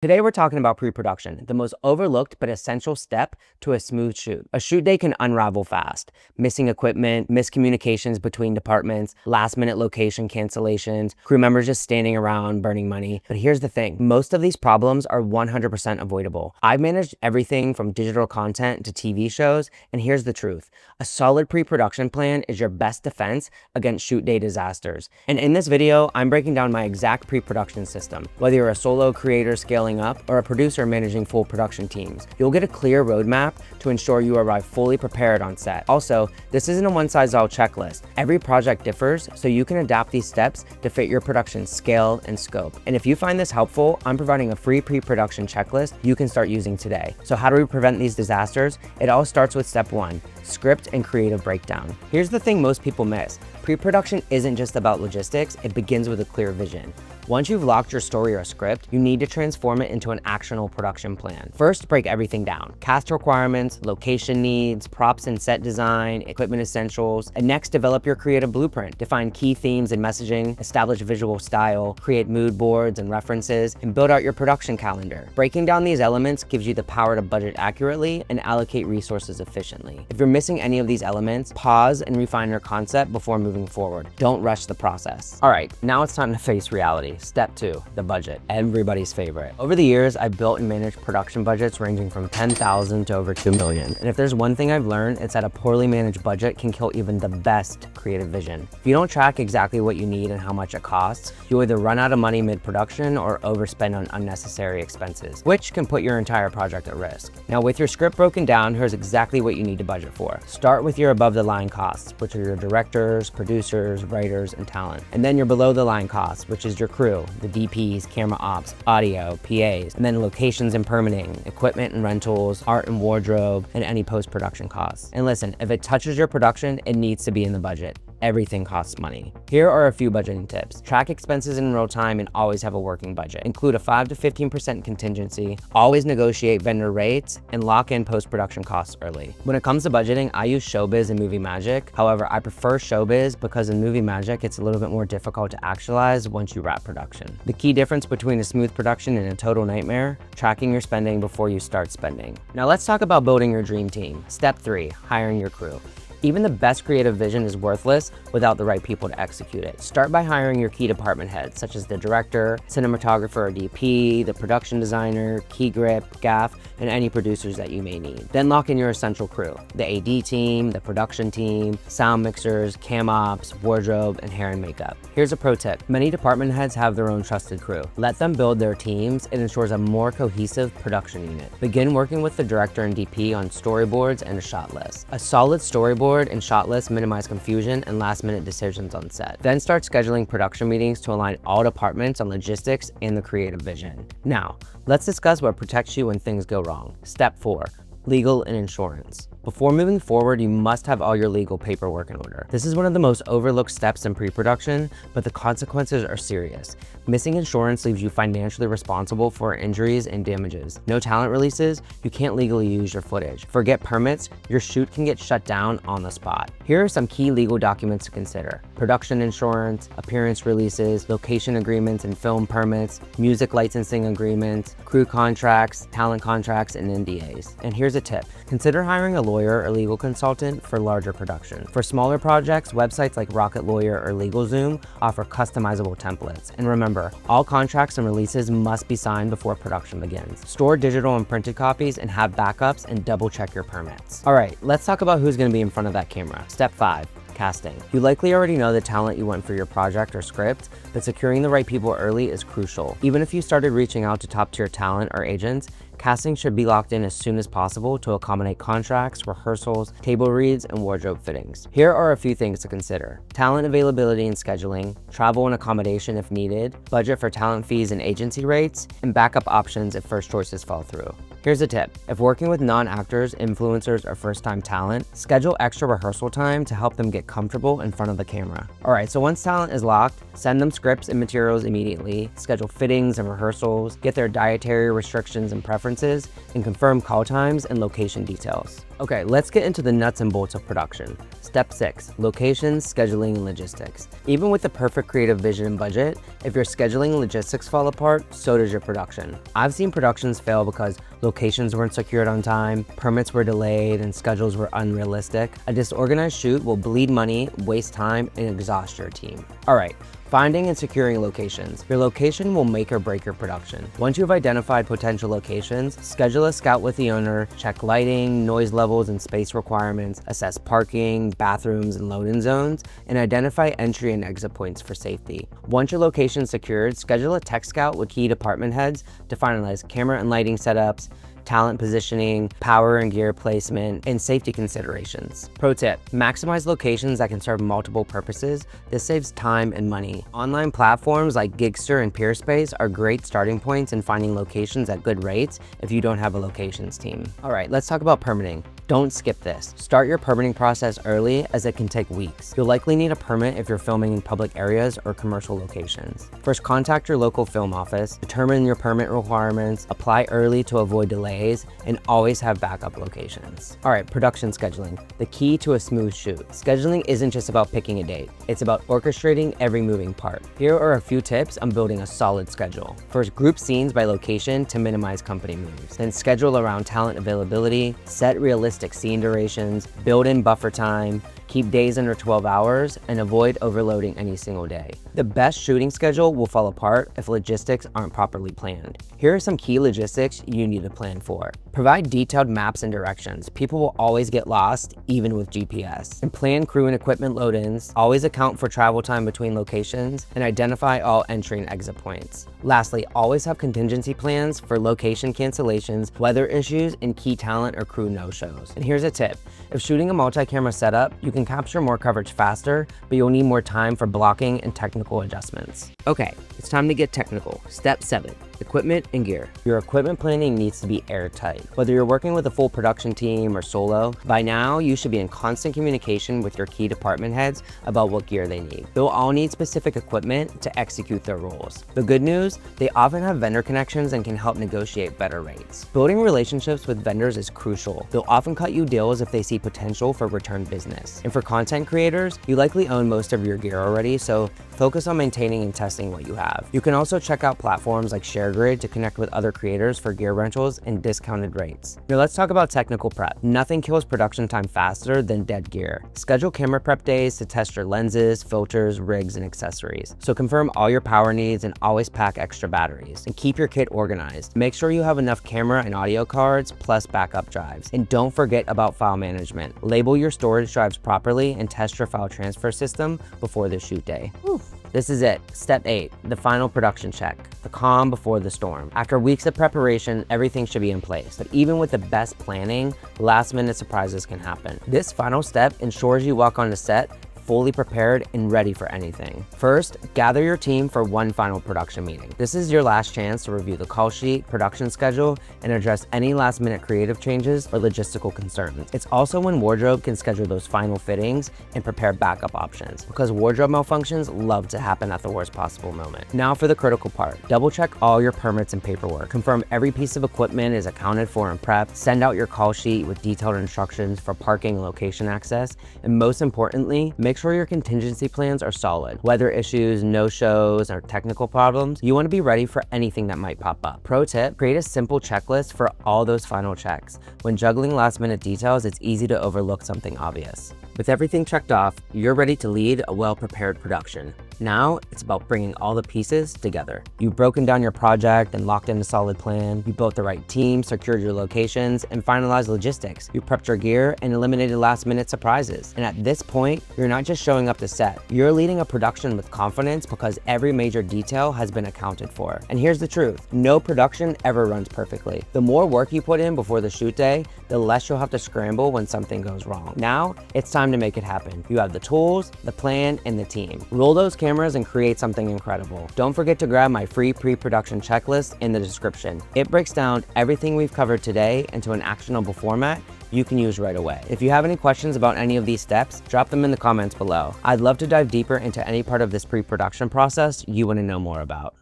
Today we're talking about pre-production, the most overlooked but essential step to a smooth shoot. A shoot day can unravel fast. Missing equipment, miscommunications between departments, last-minute location cancellations, crew members just standing around burning money. But here's the thing, most of these problems are 100% avoidable. I've managed everything from digital content to TV shows, and here's the truth. A solid pre-production plan is your best defense against shoot day disasters. And in this video, I'm breaking down my exact pre-production system. Whether you're a solo creator scaling up or a producer managing full production teams, you'll get a clear roadmap to ensure you arrive fully prepared on set. Also, this isn't a one-size-all checklist. Every project differs, so you can adapt these steps to fit your production scale and scope. And if you find this helpful, I'm providing a free pre-production checklist you can start using today. So how do we prevent these disasters? It all starts with step 1, script and creative breakdown. Here's the thing most people miss. Pre-production isn't just about logistics, it begins with a clear vision. Once you've locked your story or script, you need to transform it into an actionable production plan. First, break everything down. Cast requirements, location needs, props and set design, equipment essentials, and next develop your creative blueprint. Define key themes and messaging, establish visual style, create mood boards and references, and build out your production calendar. Breaking down these elements gives you the power to budget accurately and allocate resources efficiently. If you're missing any of these elements, pause and refine your concept before moving forward. Don't rush the process. All right, now it's time to face reality. Step 2, the budget, everybody's favorite. Over the years, I've built and managed production budgets ranging from $10,000 to over $2 million. And if there's one thing I've learned, it's that a poorly managed budget can kill even the best creative vision. If you don't track exactly what you need and how much it costs, you'll either run out of money mid-production or overspend on unnecessary expenses, which can put your entire project at risk. Now, with your script broken down, here's exactly what you need to budget for. Start with your above-the-line costs, which are your directors, producers, writers, and talent. And then your below-the-line costs, which is your crew, the DPs, camera ops, audio, PAs, and then locations and permitting, equipment and rentals, art and wardrobe, and any post-production costs. And listen, if it touches your production, it needs to be in the budget. Everything costs money. Here are a few budgeting tips. Track expenses in real time and always have a working budget. Include a 5 to 15% contingency, always negotiate vendor rates, and lock in post-production costs early. When it comes to budgeting, I use Showbiz and Movie Magic. However, I prefer Showbiz because in Movie Magic, it's a little bit more difficult to actualize once you wrap production. The key difference between a smooth production and a total nightmare, tracking your spending before you start spending. Now let's talk about building your dream team. Step 3, hiring your crew. Even the best creative vision is worthless without the right people to execute it. Start by hiring your key department heads, such as the director, cinematographer or DP, the production designer, key grip, gaff, and any producers that you may need. Then lock in your essential crew, the AD team, the production team, sound mixers, cam ops, wardrobe, and hair and makeup. Here's a pro tip. Many department heads have their own trusted crew. Let them build their teams. It ensures a more cohesive production unit. Begin working with the director and DP on storyboards and a shot list. A solid storyboard and shot list minimize confusion and last-minute decisions on set. Then start scheduling production meetings to align all departments on logistics and the creative vision. Now, let's discuss what protects you when things go wrong. Step 4, legal and insurance. Before moving forward, you must have all your legal paperwork in order. This is one of the most overlooked steps in pre-production, but the consequences are serious. Missing insurance leaves you financially responsible for injuries and damages. No talent releases, you can't legally use your footage. Forget permits, your shoot can get shut down on the spot. Here are some key legal documents to consider: production insurance, appearance releases, location agreements and film permits, music licensing agreements, crew contracts, talent contracts, and NDAs. And here's a tip: consider hiring a lawyer or legal consultant for larger production. For smaller projects, websites like Rocket Lawyer or LegalZoom offer customizable templates. And remember, all contracts and releases must be signed before production begins. Store digital and printed copies and have backups, and double check your permits. All right, let's talk about who's going to be in front of that camera. Step 5. Casting. You likely already know the talent you want for your project or script, but securing the right people early is crucial. Even if you started reaching out to top-tier talent or agents, casting should be locked in as soon as possible to accommodate contracts, rehearsals, table reads, and wardrobe fittings. Here are a few things to consider: talent availability and scheduling, travel and accommodation if needed, budget for talent fees and agency rates, and backup options if first choices fall through. Here's a tip. If working with non-actors, influencers, or first-time talent, schedule extra rehearsal time to help them get comfortable in front of the camera. All right, so once talent is locked, send them scripts and materials immediately, schedule fittings and rehearsals, get their dietary restrictions and preferences, and confirm call times and location details. Okay, let's get into the nuts and bolts of production. Step 6, locations, scheduling, and logistics. Even with the perfect creative vision and budget, if your scheduling and logistics fall apart, so does your production. I've seen productions fail because locations weren't secured on time, permits were delayed, and schedules were unrealistic. A disorganized shoot will bleed money, waste time, and exhaust your team. All right. Finding and securing locations. Your location will make or break your production. Once you've identified potential locations, schedule a scout with the owner, check lighting, noise levels, and space requirements, assess parking, bathrooms, and load-in zones, and identify entry and exit points for safety. Once your location is secured, schedule a tech scout with key department heads to finalize camera and lighting setups, talent positioning, power and gear placement, and safety considerations. Pro tip, maximize locations that can serve multiple purposes. This saves time and money. Online platforms like Gigster and Peerspace are great starting points in finding locations at good rates if you don't have a locations team. All right, let's talk about permitting. Don't skip this. Start your permitting process early as it can take weeks. You'll likely need a permit if you're filming in public areas or commercial locations. First, contact your local film office, determine your permit requirements, apply early to avoid delays, and always have backup locations. All right, production scheduling, the key to a smooth shoot. Scheduling isn't just about picking a date. It's about orchestrating every moving part. Here are a few tips on building a solid schedule. First, group scenes by location to minimize company moves. Then schedule around talent availability, set realistic scene durations, build in buffer time, keep days under 12 hours, and avoid overloading any single day. The best shooting schedule will fall apart if logistics aren't properly planned. Here are some key logistics you need to plan for. Provide detailed maps and directions. People will always get lost, even with GPS. And plan crew and equipment load-ins. Always account for travel time between locations, and identify all entry and exit points. Lastly, always have contingency plans for location cancellations, weather issues, and key talent or crew no-shows. And here's a tip. If shooting a multi-camera setup, you can capture more coverage faster, but you'll need more time for blocking and technical adjustments. Okay, it's time to get technical. Step 7, equipment and gear. Your equipment planning needs to be airtight. Whether you're working with a full production team or solo, by now you should be in constant communication with your key department heads about what gear they need. They'll all need specific equipment to execute their roles. The good news, they often have vendor connections and can help negotiate better rates. Building relationships with vendors is crucial. They'll often cut you deals if they see potential for return business. And for content creators, you likely own most of your gear already, so focus on maintaining and testing what you have. You can also check out platforms like ShareGrid to connect with other creators for gear rentals and discounted rates. Now let's talk about technical prep. Nothing kills production time faster than dead gear. Schedule camera prep days to test your lenses, filters, rigs, and accessories. So confirm all your power needs and always pack extra batteries. And keep your kit organized. Make sure you have enough camera and audio cards plus backup drives. And don't forget about file management. Label your storage drives properly and test your file transfer system before the shoot day. Whew. This is it. Step 8, the final production check, the calm before the storm. After weeks of preparation, everything should be in place. But even with the best planning, last-minute surprises can happen. This final step ensures you walk on the set fully prepared and ready for anything. First, gather your team for one final production meeting. This is your last chance to review the call sheet, production schedule, and address any last-minute creative changes or logistical concerns. It's also when wardrobe can schedule those final fittings and prepare backup options, because wardrobe malfunctions love to happen at the worst possible moment. Now for the critical part. Double-check all your permits and paperwork. Confirm every piece of equipment is accounted for and prepped. Send out your call sheet with detailed instructions for parking and location access. And most importantly, make sure your contingency plans are solid. Weather issues, no-shows, or technical problems, you want to be ready for anything that might pop up. Pro tip, create a simple checklist for all those final checks. When juggling last-minute details, it's easy to overlook something obvious. With everything checked off, you're ready to lead a well-prepared production. Now, it's about bringing all the pieces together. You've broken down your project and locked in a solid plan. You built the right team, secured your locations, and finalized logistics. You prepped your gear and eliminated last-minute surprises. And at this point, you're not just showing up to set. You're leading a production with confidence because every major detail has been accounted for. And here's the truth. No production ever runs perfectly. The more work you put in before the shoot day, the less you'll have to scramble when something goes wrong. Now, it's time time to make it happen. You have the tools, the plan, and the team. Roll those cameras and create something incredible. Don't forget to grab my free pre-production checklist in the description. It breaks down everything we've covered today into an actionable format you can use right away. If you have any questions about any of these steps, drop them in the comments below. I'd love to dive deeper into any part of this pre-production process you want to know more about.